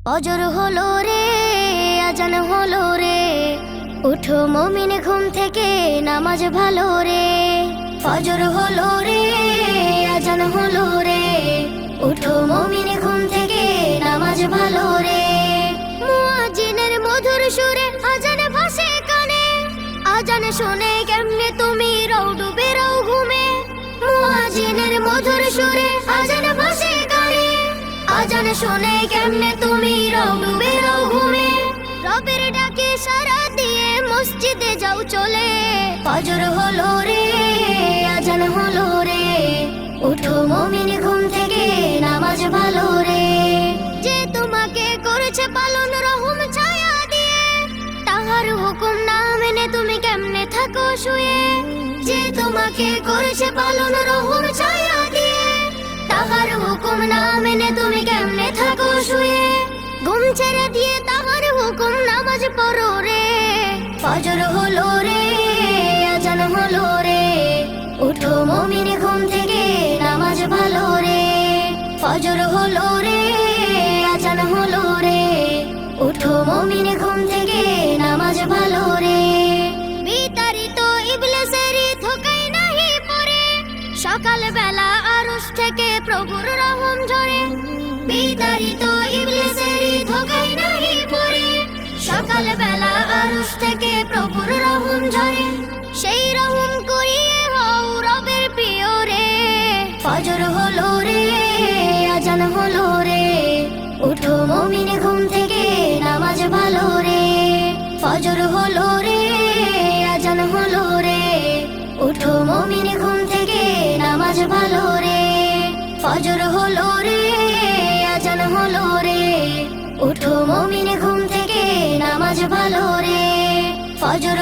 ফজর হলো রে, আজান হলো রে, উঠো মুমিন ঘুম থেকে, নামাজ ভালো রে। ফজর হলো রে, আজান হলো রে, উঠো মুমিন ঘুম থেকে, নামাজ ভালো রে। মুয়াজ্জিনের মধুর সুরে আজান ভাসে কানে, আজান শুনে কেমনে তুমি রও ডুবে রও ঘুমে। মুয়াজ্জিনের মধুর সুরে আজান ভাসে কানে, আজান শুনে কেমনে তুমি রও ডুবে রও ঘুমে। রবের ডাকে সাড়া দিয়ে মসজিদে যাও চলে। ফজর হলো রে, আজান হলো রে, উঠো মুমিন ঘুম থেকে, নামাজ ভালো রে। যে তোমাকে করেছে পালন রহম ছায়া দিয়ে, তাহার হুকুম না মেনে তুমি কেমনে থাকো শুয়ে। যে তোমাকে করেছে পালন রহম ছায়া দিয়ে, তাহার হুকুম না মেনে তুমি কেমনে থাকো শুয়ে। ঘুম ছেড়ে দিয়ে তাহার হুকুম নামাজ পড়ো রে। ফজর হলো রে, আজান হলো রে, উঠো মুমিন ঘুম থেকে, নামাজ ভালো রে। ফজর হলো রে, আজান হলো রে, উঠো মুমিন ঘুম থেকে, নামাজ ভালো রে। বিতাড়িত ইবলিসের ধোঁকায় নাহি পড়ে, সকাল বেলা আরশ থেকে প্রভুর রহম ঝরে। বিতাড়িত ইবলিসের ধোঁকায় নাহি পড়ে, সকাল বেলা আরশ থেকে প্রভুর রহম ঝরে। সেই রহম করিয়ে হও রবের প্রিয় রে। ফজর হলো রে, আজান হলো রে, উঠো মুমিন ঘুম থেকে, নামাজ ভালো রে। ফজর হলো রে, আজান হলো রে, উঠো মুমিন ঘুম থেকে, নামাজ ভালো রে। ফজর হলো রে, আজান হলো রে, উঠো মুমিন ঘুম থেকে, নামাজ ভালো রে। ফজর